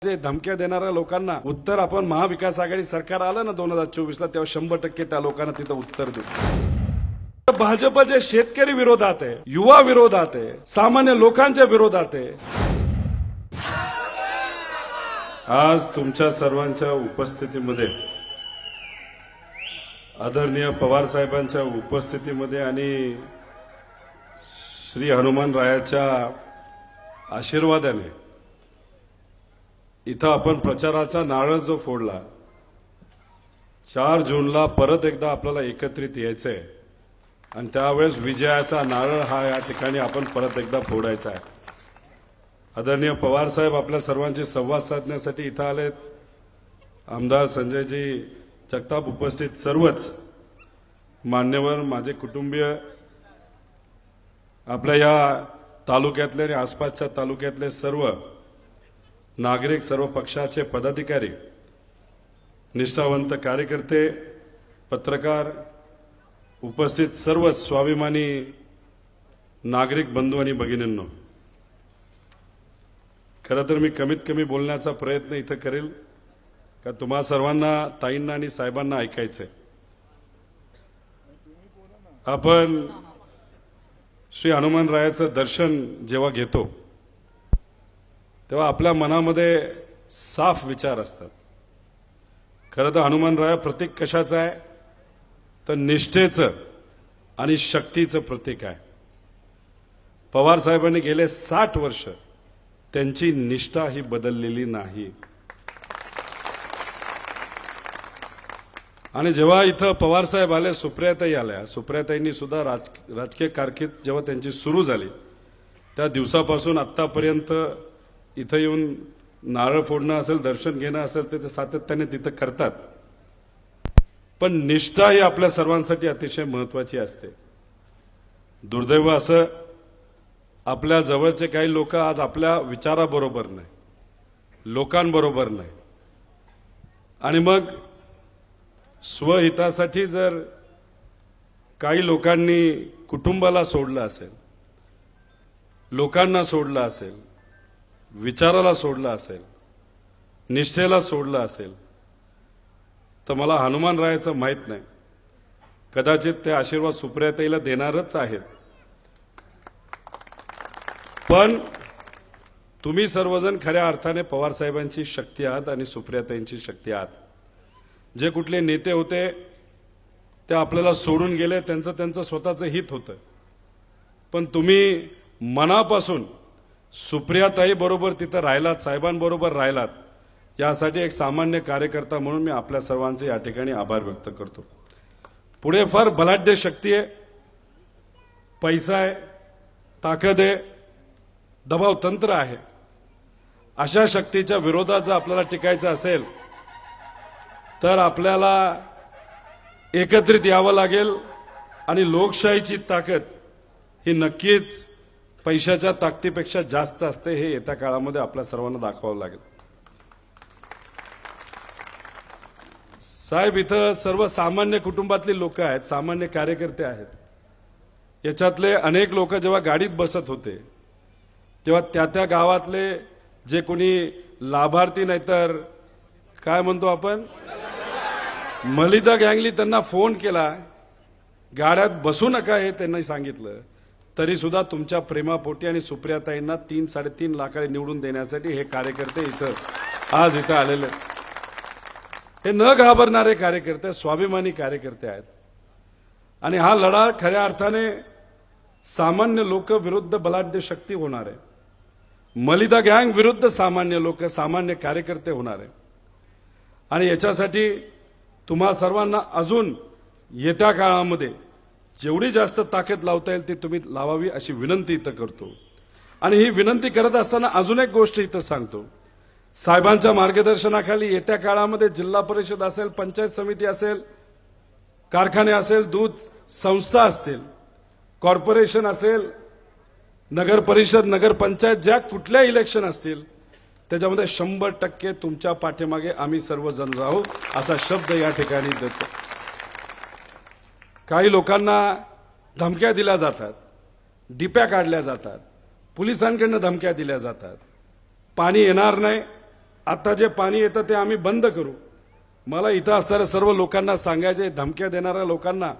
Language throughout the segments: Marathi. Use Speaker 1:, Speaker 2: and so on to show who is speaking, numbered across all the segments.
Speaker 1: जे धमक्या देणाऱ्या लोकांना उत्तर आपण महाविकास आघाडी सरकार आलं ना 2024ला तेव्हा 100% त्या लोकांना तिथं उत्तर देऊ। भाजप जे शेतकरी विरोधात आहे, युवा विरोधात आहे, सामान्य लोकांच्या विरोधात आहे। आज तुमच्या सर्वांच्या उपस्थितीमध्ये आदरणीय पवार साहेबांच्या उपस्थितीमध्ये आणि श्री हनुमान रायाच्या आशीर्वादाने इथं आपण प्रचाराचा नारळ जो फोडला 4 जूनला परत एकदा आपल्याला एकत्रित यायचंय आणि त्यावेळेस विजयाचा नारळ हा या ठिकाणी आपण परत एकदा फोडायचा आहे। आदरणीय पवार साहेब आपल्या सर्वांची संवाद साधण्यासाठी इथं आलेत। आमदार संजयजी जगताप उपस्थित सर्वच मान्यवर माझे कुटुंबीय आपल्या या तालुक्यातले आणि आसपासच्या तालुक्यातले सर्व नागरिक, सर्व पक्षाचे पदाधिकारी, निष्ठावंत कार्यकर्ते, पत्रकार, उपस्थित सर्व स्वाभिमानी नागरिक बंधू आणि भगिनींनो, खरं तर मी कमीत कमी बोलण्याचा प्रयत्न इथं करेल का तुम्हा सर्वांना, ताईंना आणि साहेबांना ऐकायचंय। आपण श्री हनुमान रायाचं दर्शन जेव्हा घेतो तेव्हा आपल्या मनामध्ये साफ विचार असतात। खरं तर हनुमानराय प्रतीक कशाचं आहे तर निष्ठेचं आणि शक्तीचं प्रतीक आहे। पवार साहेबांनी गेले 60 वर्ष त्यांची निष्ठा ही बदललेली नाही। आणि जेव्हा इथं पवार साहेब आले, सुप्रियाताई आल्या, सुप्रियाताईंनी सुद्धा राजकीय कारकीर्द जेव्हा त्यांची सुरू झाली त्या दिवसापासून आतापर्यंत इथं येऊन नारळ फोडणं असेल, दर्शन घेणं असेल ते सातत्याने तिथं करतात। पण निष्ठा ही आपल्या सर्वांसाठी अतिशय महत्वाची असते। दुर्दैव असं आपल्या जवळचे काही लोक आज आपल्या विचाराबरोबर नाही, लोकांबरोबर नाही, आणि मग स्वहितासाठी जर काही लोकांनी कुटुंबाला सोडलं असेल, लोकांना सोडलं असेल, विचाराला सोडलं असेल, निष्ठेला सोडलं असेल, तर मला हनुमान रायाचं माहित नाही, कदाचित ते आशीर्वाद सुप्रियाताईला देणारच आहेत। पण तुम्ही सर्वजण खऱ्या अर्थाने पवार साहेबांची शक्ती आहात आणि सुप्रियाताईंची शक्ती आहात। जे कुठले नेते होते ते आपल्याला सोडून गेले, त्यांचं स्वतःचं हित होतं, पण तुम्ही मनापासून सुप्रियाताई बरोबर तिथं राहिलात, साहेबांबरोबर राहिलात, यासाठी एक सामान्य कार्यकर्ता म्हणून मी आपल्या सर्वांचे या ठिकाणी आभार व्यक्त करतो। पुढे फार बलाढ्य शक्ती आहे, पैसा आहे, ताकद आहे, दबाव तंत्र आहे। अशा शक्तीच्या विरोधात जर आपल्याला टिकायचं असेल तर आपल्याला एकत्रित यावं लागेल आणि लोकशाहीची ताकद ही नक्कीच पैशाच्या ताकदीपेक्षा जास्त असते, हे येत्या काळामध्ये आपल्या सर्वांना दाखवावं लागेल। साहेब, इथं सर्व सामान्य कुटुंबातली लोक आहेत, सामान्य कार्यकर्ते आहेत। याच्यातले अनेक लोक जेव्हा गाडीत बसत होते तेव्हा त्या गावातले जे कोणी लाभार्थी, नाहीतर काय म्हणतो आपण, मलिदा गँगली त्यांना फोन केला, गाड्यात बसू नका हे त्यांनी सांगितलं, तरी सुद्धा तुमच्या प्रेमापोटी आणि सुप्रियाताईंना 3-3.5 लाखाने निवडून देण्यासाठी हे कार्यकर्ते आज इथं आलेले। हे न घाबरणारे कार्यकर्ते, स्वाभिमानी कार्यकर्ते आहेत। आणि हा लढा खऱ्या अर्थाने सामान्य लोक विरुद्ध बलाढ्य शक्ती होणार आहे। मलिदा गँग विरुद्ध सामान्य लोक, सामान्य कार्यकर्ते होणार आहे। आणि याच्यासाठी तुम्हा सर्वांना अजून येत्या काळामध्ये जेवढी जास्त ताकद लावता येईल ती तुम्ही लावावी अशी विनंती इथं करतो। आणि ही विनंती करत असताना अजून एक गोष्ट इथं सांगतो, साहेबांच्या मार्गदर्शनाखाली येत्या काळामध्ये जिल्हा परिषद असेल, पंचायत समिती असेल, कारखाने असेल, दूध संस्था असतील, कॉर्पोरेशन असेल, नगर परिषद, नगर पंचायत, ज्या कुठल्या इलेक्शन असतील त्याच्यामध्ये 100% तुमच्या पाठीमागे आम्ही सर्वजण राहू असा शब्द या ठिकाणी देतो। काही लोकांना धमक्या दिल्या जातात, डिप्या काढल्या जातात, पोलिसांकडून धमक्या दिल्या जातात, पाणी येणार नाही, आता जे पाणी येतं ते आम्ही बंद करू. मला इथं असणाऱ्या सर्व लोकांना सांगायचे, धमक्या देणाऱ्या लोकांना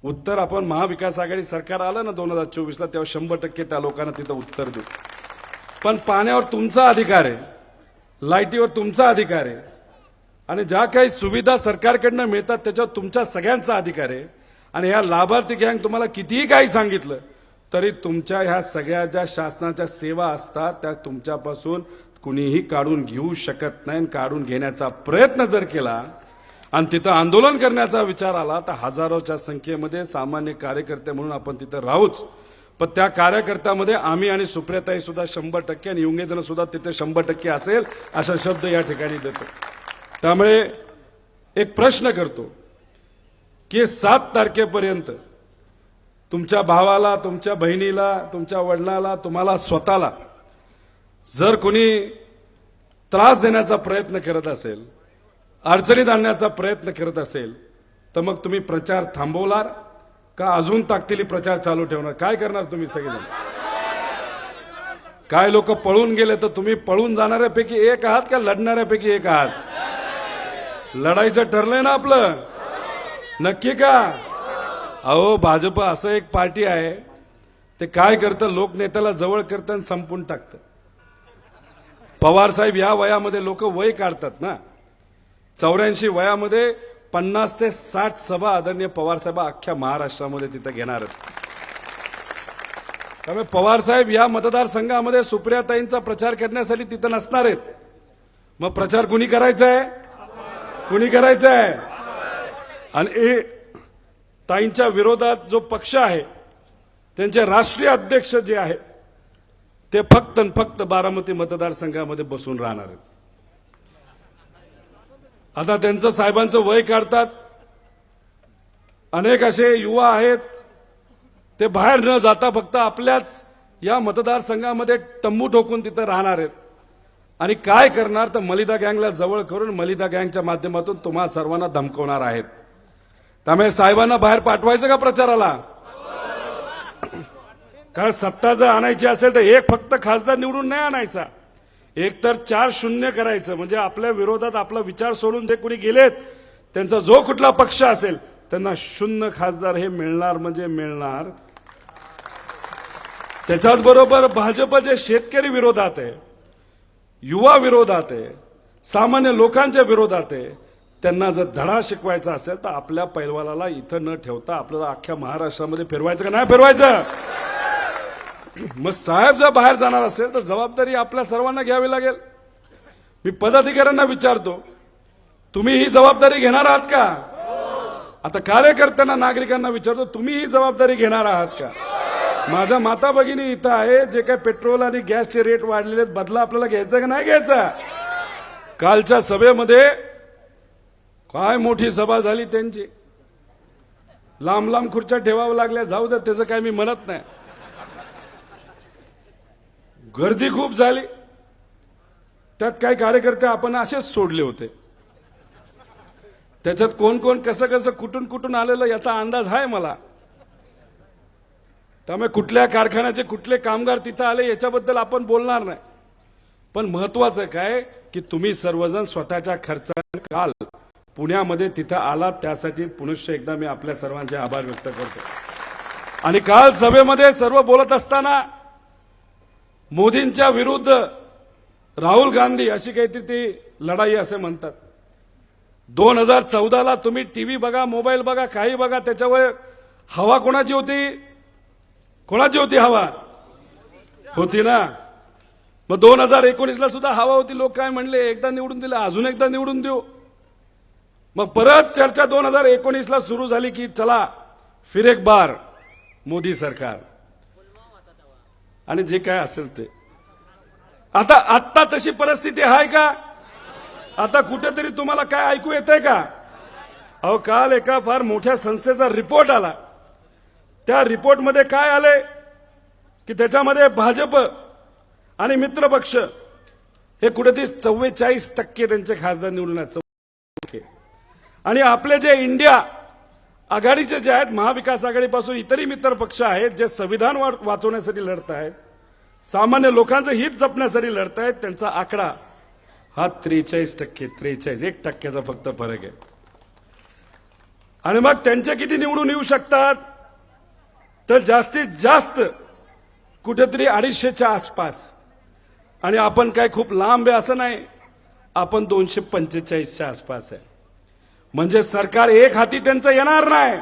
Speaker 1: उत्तर आपण महाविकास आघाडी सरकार आलं ना 2024ला, तेव्हा 100% त्या लोकांना तिथं उत्तर देऊ. पण पाण्यावर तुमचा अधिकार आहे, लाईटीवर तुमचा अधिकार आहे, आणि ज्या काही सुविधा सरकारकडनं मिळतात त्याच्यावर तुमच्या सगळ्यांचा अधिकार आहे. आणि ह्या लाभार्थी गँग तुम्हाला कितीही काही सांगितलं तरी तुमच्या ह्या सगळ्या ज्या शासनाच्या सेवा असतात त्या तुमच्यापासून कुणीही काढून घेऊ शकत नाही. काढून घेण्याचा प्रयत्न जर केला आणि तिथं आंदोलन करण्याचा विचार आला तर हजारोच्या संख्येमध्ये सामान्य कार्यकर्ते म्हणून आपण तिथं राहूच. पण त्या कार्यकर्त्यामध्ये आम्ही आणि सुप्रियाताई सुद्धा 100% आणि युंगेदन सुद्धा तिथे 100% असेल असा शब्द या ठिकाणी देतो. त्यामुळे एक प्रश्न करतो की 7 तारखेपर्यंत तुमच्या भावाला, तुमच्या बहिणीला, तुमच्या वडिलाला, तुम्हाला स्वतःला जर कोणी त्रास देण्याचा प्रयत्न करत असेल, अडचणीत आणण्याचा प्रयत्न करत असेल तर मग तुम्ही प्रचार थांबवणार का अजून ताकदीने प्रचार चालू ठेवणार? काय करणार तुम्ही सगळेजण? काय लोक पळून गेले तर तुम्ही पळून जाणाऱ्यापैकी एक आहात का लढणाऱ्यापैकी एक आहात? लढायचं ठरलंय ना आपलं, नक्की का? अहो, भाजप असं एक पार्टी आहे, ते काय करतं, लोकनेत्याला जवळ करतं आणि संपून टाकतं. पवार साहेब या वयामध्ये लोक वय काढतात ना, 84 वयामध्ये 50 ते 60 सभा आदरणीय पवार साहेब अख्ख्या महाराष्ट्रामध्ये तिथं घेणार आहेत. त्यामुळे पवार साहेब या मतदारसंघामध्ये सुप्रियाताईंचा प्रचार करण्यासाठी तिथं नसणार आहेत. मग प्रचार कुणी करायचा आहे? कुणी करायचा आहे? आणि ताईंच्या विरोधात जो पक्ष आहे त्यांचे राष्ट्रीय अध्यक्ष जे आहेत ते फक्त आणि फक्त बारामती मतदारसंघामध्ये बसून राहणार आहेत. आता त्यांचं साहेबांचं वय काढतात. अनेक असे युवा आहेत ते बाहेर न जाता फक्त आपल्याच या मतदारसंघामध्ये तंबू ठोकून तिथं राहणार आहेत. आणि काय करणार तर मलिदा गँगला जवळ करून मलिदा गँगच्या माध्यमातून तुम्हा सर्वांना धमकवणार आहेत. त्यामुळे साहेबांना बाहेर पाठवायचं का प्रचाराला? कारण सत्ता जर आणायची असेल तर एक फक्त खासदार निवडून नाही आणायचा, एक तर 4-0 करायचं. म्हणजे आपल्या विरोधात आपला विचार सोडून जे कोणी गेलेत त्यांचा जो कुठला पक्ष असेल त्यांना 0 खासदार हे मिळणार म्हणजे मिळणार. त्याच्याच बरोबर भाजप जे शेतकरी विरोधात आहे, युवा विरोधात आहे, सामान्य लोकांच्या विरोधात आहे, त्यांना जर धडा शिकवायचा असेल तर आपल्या पैलवानाला इथं न ठेवता आपल्याला अख्ख्या महाराष्ट्रामध्ये फिरवायचं का नाही फिरवायचं? मग साहेब जर बाहेर जाणार असेल तर जबाबदारी आपल्या सर्वांना घ्यावी लागेल. मी पदाधिकाऱ्यांना विचारतो, तुम्ही ही जबाबदारी घेणार आहात का? आता कार्यकर्त्यांना, नागरिकांना विचारतो, तुम्ही ही जबाबदारी घेणार आहात का? माझ्या माता भगिनी इथं आहे, जे काही पेट्रोल आणि गॅसचे रेट वाढलेले आहेत, बदला आपल्याला घ्यायचा का नाही घ्यायचा? कालच्या सभेमध्ये काय मोठी सभा झाली त्यांची, लांब लांब खुर्च्या ठेवावं लागल्या. जाऊ द्या, त्याचं काय मी म्हणत नाही. गर्दी खूप झाली, त्यात काही कार्यकर्ते आपण असेच सोडले होते. त्याच्यात कोण कोण कसं कसं कुठून कुठून आलेलं याचा अंदाज आहे मला. त्यामुळे कुठल्या कारखान्याचे कुठले कामगार तिथं आले याच्याबद्दल आपण बोलणार नाही. पण महत्वाचं काय की तुम्ही सर्वजण स्वतःच्या खर्चाने काल पुण्यामध्ये तिथं आलात, त्यासाठी पुनश्च एकदा मी आपल्या सर्वांचे आभार व्यक्त करतो. आणि काल सभेमध्ये सर्व बोलत असताना मोदींच्या विरुद्ध राहुल गांधी अशी काहीतरी ती लढाई असे म्हणतात. 2014ला तुम्ही टीव्ही बघा, मोबाईल बघा, काही बघा, त्याच्यावर हवा कोणाची होती? कोणाची होती हवा? होती ना. मग 2019ला सुद्धा हवा होती. लोक काय म्हणले? एकदा निवडून दिलं, अजून एकदा निवडून देऊ. मग परत चर्चा 2019ला सुरू झाली की चला फिर एक बार मोदी सरकार आणि जे काय असेल ते. आता तशी परिस्थिती आहे का? आता कुठेतरी तुम्हाला काय ऐकू येतंय का? अहो, काल एका फार मोठ्या संस्थेचा रिपोर्ट आला. त्या रिपोर्टमध्ये काय आले की त्याच्यामध्ये भाजप आणि मित्रपक्ष हे कुठेतरी 44% त्यांचे खासदार निवडून आहेत. आणि आपले जे इंडिया आघाडीचे जे आहेत, महाविकास आघाडीपासून इतरही मित्र पक्ष आहेत जे संविधान वाचवण्यासाठी लढत आहेत, सामान्य लोकांचं हित जपण्यासाठी लढत आहेत, त्यांचा आकडा हा 43%, 1% फक्त फरक आहे. आणि मग त्यांचे किती निवडून येऊ शकतात तर जास्तीत जास्त कुठेतरी 250च्या आसपास. आणि आपण काय खूप लांब आहे असं नाही, आपण 245च्या आसपास आहे. म्हणजे सरकार एक हाती त्यांचं येणार नाही.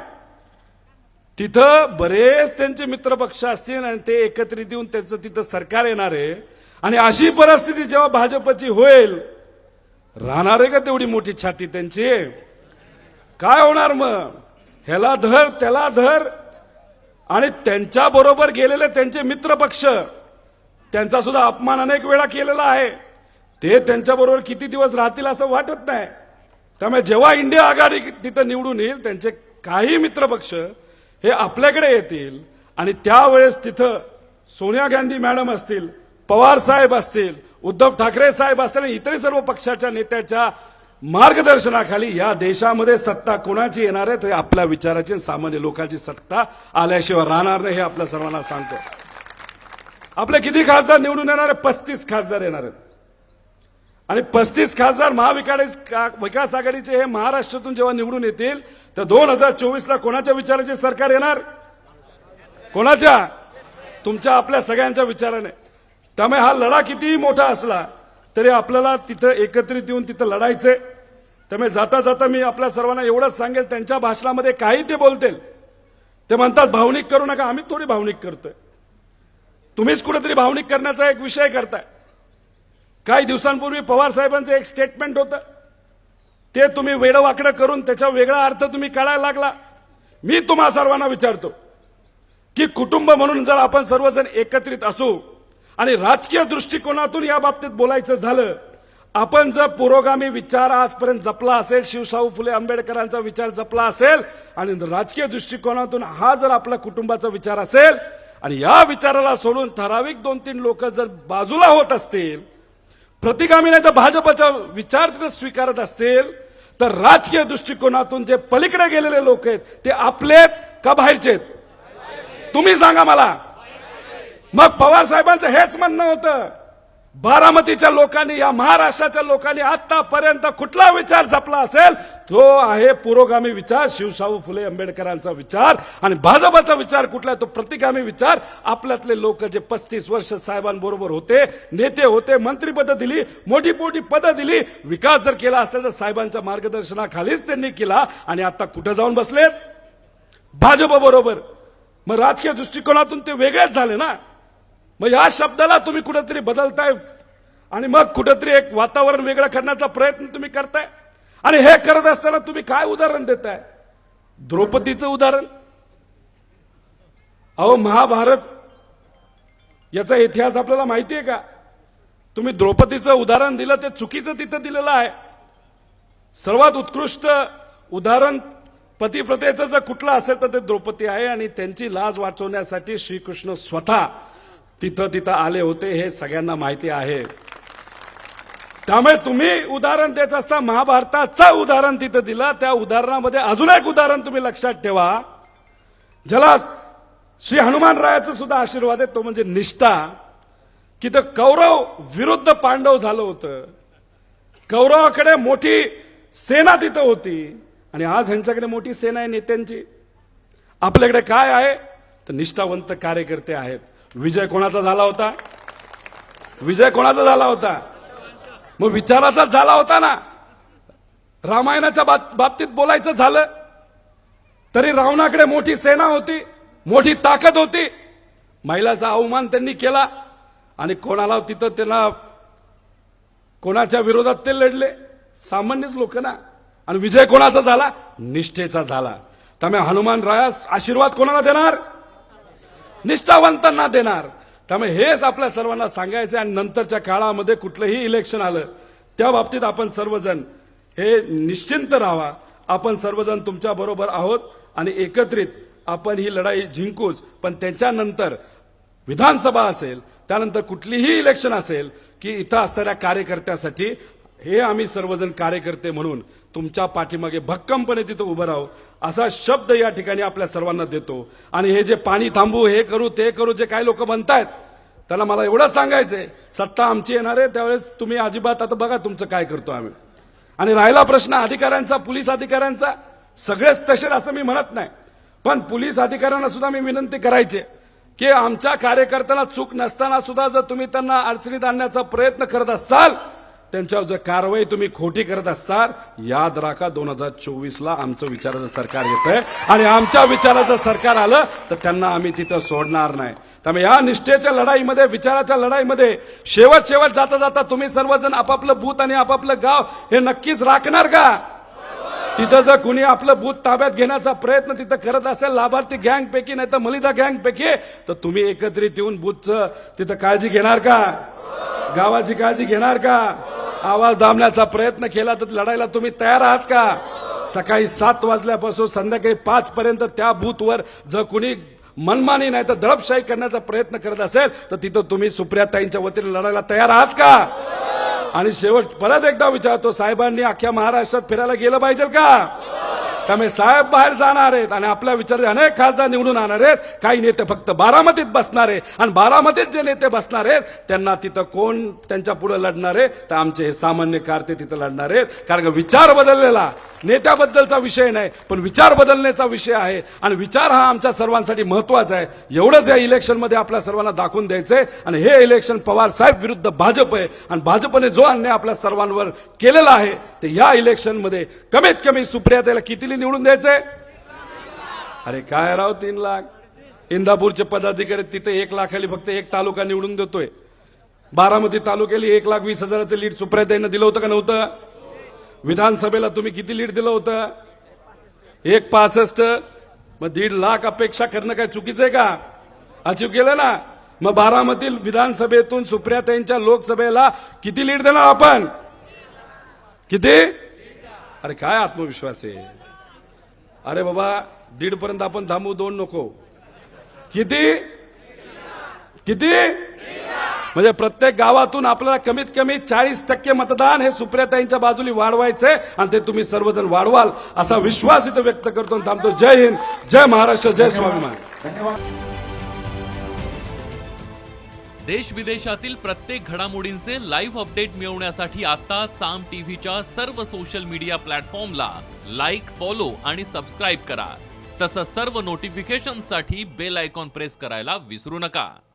Speaker 1: तिथं बरेच त्यांचे मित्रपक्ष असतील आणि ते एकत्रित येऊन त्यांचं तिथं सरकार येणार आहे. आणि अशी परिस्थिती जेव्हा भाजपची होईल, राहणार आहे का तेवढी मोठी छाती त्यांची? काय होणार मग? ह्याला धर त्याला धर. आणि त्यांच्या बरोबर गेलेले त्यांचे मित्रपक्ष, त्यांचा सुद्धा अपमान अनेक वेळा केलेला आहे. ते त्यांच्याबरोबर किती दिवस राहतील असं वाटत नाही. त्यामुळे जेव्हा इंडिया आघाडी तिथं निवडून येईल, त्यांचे काही मित्रपक्ष हे आपल्याकडे येतील आणि त्यावेळेस तिथं सोनिया गांधी मॅडम असतील, पवार साहेब असतील, उद्धव ठाकरे साहेब असतील आणि इतर सर्व पक्षाच्या नेत्याच्या मार्गदर्शनाखाली या देशामध्ये सत्ता कोणाची येणार आहे, तर आपल्या विचाराची सामान्य लोकांची सत्ता आल्याशिवाय राहणार नाही, हे आपल्या सर्वांना सांगतो. आपले किती खासदार निवडून येणार आहे? 35 खासदार येणार आहेत. आणि 35 खासदार महाविकास आघाडीचे हे महाराष्ट्रातून जेव्हा निवडून येतील तर 2024ला कोणाच्या विचाराचे सरकार येणार? कोणाच्या? तुमच्या आपल्या सगळ्यांच्या विचाराने. त्यामुळे हा लढा कितीही मोठा असला तरी आपल्याला तिथं एकत्रित येऊन तिथं लढायचंय. त्यामुळे जाता जाता मी आपल्या सर्वांना एवढंच सांगेल, त्यांच्या भाषणामध्ये काही ते बोलतील, ते म्हणतात भावनिक करू नका. आम्ही थोडी भावनिक करतोय, तुम्हीच कुठेतरी भावनिक करण्याचा एक विषय करताय. काही दिवसांपूर्वी पवार साहेबांचं एक स्टेटमेंट होतं, ते तुम्ही वेडवाकडं करून त्याचा वेगळा अर्थ तुम्ही काढायला लागला. मी तुम्हा सर्वांना विचारतो की कुटुंब म्हणून जर आपण सर्वजण एकत्रित असू आणि राजकीय दृष्टिकोनातून या बाबतीत बोलायचं झालं, आपण जर पुरोगामी विचार आजपर्यंत जपला असेल, शिवशाहू फुले आंबेडकरांचा विचार जपला असेल आणि राजकीय दृष्टिकोनातून हा जर आपला कुटुंबाचा विचार असेल आणि या विचाराला सोडून ठराविक 2-3 लोक जर बाजूला होत असतील, प्रतिगामी नाही तर भाजपचा विचार तिथे स्वीकारत असतील, तर राजकीय दृष्टिकोनातून जे पलीकडे गेलेले लोक आहेत ते आपलेत का बाहेरचे? तुम्ही सांगा मला. मग पवार साहेबांचं हेच म्हणणं होतं, बारामतीच्या लोकांनी, या महाराष्ट्राच्या लोकांनी आतापर्यंत कुठला विचार जपला असेल तो आहे पुरोगामी विचार, शिवशाहू फुले आंबेडकरांचा विचार. आणि भाजपचा विचार कुठला आहे? तो प्रतिगामी विचार. आपल्यातले लोक जे 35 वर्ष साहेबांबरोबर होते, नेते होते, मंत्रीपद दिली, मोठी मोठी पदं दिली, विकास जर केला असेल तर साहेबांच्या मार्गदर्शनाखालीच त्यांनी केला. आणि आता कुठे जाऊन बसलेत? भाजप बरोबर. मग राजकीय दृष्टिकोनातून ते वेगळेच झाले ना. मग या शब्दाला तुम्ही कुठेतरी बदलताय आणि मग कुठेतरी एक वातावरण वेगळं करण्याचा प्रयत्न तुम्ही करताय. आणि हे करत असताना तुम्ही काय उदाहरण देताय? द्रौपदीचं उदाहरण. अहो, महाभारत याचा इतिहास आपल्याला माहिती आहे का? तुम्ही द्रौपदीचं उदाहरण दिलं ते चुकीचं तिथं दिलेलं आहे. सर्वात उत्कृष्ट उदाहरण पतिव्रतेचं जर कुठलं असेल तर ते द्रौपदी आहे. आणि त्यांची लाज वाचवण्यासाठी श्रीकृष्ण स्वतः तिथं आले होते, हे सगळ्यांना माहिती आहे. त्यामुळे तुम्ही उदाहरण देत असता महाभारताचं उदाहरण तिथं दिलं. त्या उदाहरणामध्ये अजून एक उदाहरण तुम्ही लक्षात ठेवा, ज्याला श्री हनुमानरायाचं सुद्धा आशीर्वाद आहे, तो म्हणजे निष्ठा. की तर कौरव विरुद्ध पांडव झालं होतं, कौरवाकडे मोठी सेना तिथं होती आणि आज ह्यांच्याकडे मोठी सेना आहे नेत्यांची. आपल्याकडे काय आहे? तर निष्ठावंत कार्यकर्ते आहेत. विजय कोणाचा झाला होता? विजय कोणाचा झाला होता? मग विचाराचाच झाला होता ना. रामायणाच्या बाबतीत बोलायचं झालं तरी रावणाकडे मोठी सेना होती, मोठी ताकद होती. महिलाचा अवमान त्यांनी केला आणि कोणाला तिथं त्यांना कोणाच्या विरोधात ते लढले? सामान्यच लोक ना. आणि विजय कोणाचा झाला? निष्ठेचा झाला. त्यामुळे हनुमान रायास आशीर्वाद कोणाला देणार? निष्ठावंतांना देणार. त्यामुळे हेच आपल्या सर्वांना सांगायचं. आणि नंतरच्या काळामध्ये कुठलंही इलेक्शन आलं त्या बाबतीत आपण सर्वजण हे निश्चिंत राहावा. आपण सर्वजण तुमच्या बरोबर आहोत आणि एकत्रित आपण ही लढाई जिंकूच. पण त्याच्यानंतर विधानसभा असेल, त्यानंतर कुठलीही इलेक्शन असेल, की इथं असणाऱ्या कार्यकर्त्यासाठी हे आम्ही सर्वजण कार्यकर्ते म्हणून तुमच्या पाठीमागे भक्कमपणे तिथं उभं राहू, असा शब्द या ठिकाणी आपल्या सर्वांना देतो. आणि हे जे पाणी थांबू, हे करू, ते करू, जे काही लोक म्हणतायत, त्यांना मला एवढंच सांगायचंय, सत्ता आमची येणार आहे त्यावेळेस तुम्ही अजिबात आता बघा तुमचं काय करतो आम्ही. आणि राहिला प्रश्न अधिकाऱ्यांचा, पोलीस अधिकाऱ्यांचा, सगळेच तसे असं मी म्हणत नाही, पण पोलीस अधिकाऱ्यांना सुद्धा मी विनंती करायची की आमच्या कार्यकर्त्यांना चूक नसताना सुद्धा जर तुम्ही त्यांना अडचणीत आणण्याचा प्रयत्न करत असाल, त्यांच्यावर जर कारवाई तुम्ही खोटी करत असताल, याद राखा 2024ला आमचं विचाराचं सरकार येतंय आणि आमच्या विचाराचं सरकार आलं तर त्यांना आम्ही तिथं सोडणार नाही. त्यामुळे या निष्ठेच्या लढाईमध्ये, विचाराच्या लढाईमध्ये शेवट जाता जाता तुम्ही सर्वजण आपापलं बूथ आणि आपापलं गाव हे नक्कीच राखणार का? तिथं जर कुणी आपलं बूथ ताब्यात घेण्याचा प्रयत्न तिथं करत असेल, लाभार्थी गँगपैकी नाही तर मलिदा गँगपैकी, तर तुम्ही एकत्रित येऊन बूथचं तिथं काळजी घेणार का? गावाची काळजी घेणार का? आवाज दाबण्याचा प्रयत्न केला तर लढायला तुम्ही तयार आहात का? सकाळी 7 वाजल्यापासून संध्याकाळी 5 पर्यंत त्या बूथवर जर कुणी मनमानी नाही तर दडपशाही करण्याचा प्रयत्न करत असेल तर तिथं तुम्ही सुप्रियाताईंच्या वतीने लढायला तयार आहात का? आणि शेवट परत एकदा विचारतो, साहेबांनी अख्ख्या महाराष्ट्रात फिरायला गेलं पाहिजे का? त्यामुळे साहेब बाहेर जाणार आहेत आणि आपल्या विचाराचे अनेक खासदार निवडून आणणार आहेत. काही नेते फक्त बारामतीत बसणार आहे आणि बारामतीत जे नेते बसणार आहेत त्यांना तिथं कोण त्यांच्या पुढे लढणार आहे? तर आमचे हे सामान्य कारते तिथं लढणार आहेत. कारण विचार बदललेला नेत्याबद्दलचा विषय नाही, पण विचार बदलण्याचा विषय आहे आणि विचार हा आमच्या सर्वांसाठी महत्वाचा आहे. एवढंच या इलेक्शनमध्ये आपल्या सर्वांना दाखवून द्यायचंय. आणि हे इलेक्शन पवार साहेब विरुद्ध भाजप आहे आणि भाजपने जो अन्याय आपल्या सर्वांवर केलेला आहे ते या इलेक्शनमध्ये कमीत कमी सुप्रियाताईला किती निवडून द्यायचंय? अरे काय राव 3 लाख. इंदापूरचे पदाधिकारी तिथे 1 लाखाली फक्त 1 तालुका निवडून देतोय. बारामती तालुक्याला 1,20,000चं लीड सुप्रियाताईंना दिलं होतं का नव्हतं? विधानसभेला तुम्ही किती लीड दिलं होतं? 1,65. मग 1.5 लाख अपेक्षा करणं काय चुकीचं आहे का? अचीव केलं ना. मग बारामती विधानसभेतून सुप्रियाताईंच्या लोकसभेला किती लीड देणार आपण? किती? अरे काय आत्मविश्वास आहे. अरे बाबा 1.5 पर्यंत आपण थांबू, 2 नको. किती? किती? म्हणजे प्रत्येक गावातून आपल्याला कमीत कमी 40% मतदान हे सुप्रियाताईंच्या बाजूला वाढवायचंय आणि ते तुम्ही सर्वजण वाढवाल असा विश्वास इथं व्यक्त करतो आणि थांबतो. जय हिंद, जय महाराष्ट्र, जय स्वाभिमान.
Speaker 2: देश विदेशातील प्रत्येक घडामोडींचे लाईव्ह अपडेट मिळवण्यासाठी आता साम टीव्हीच्या सर्व सोशल मीडिया प्लॅटफॉर्मला लाईक, फॉलो आणि सबस्क्राईब करा. तसंच सर्व नोटिफिकेशनसाठी बेल आयकॉन प्रेस करायला विसरू नका.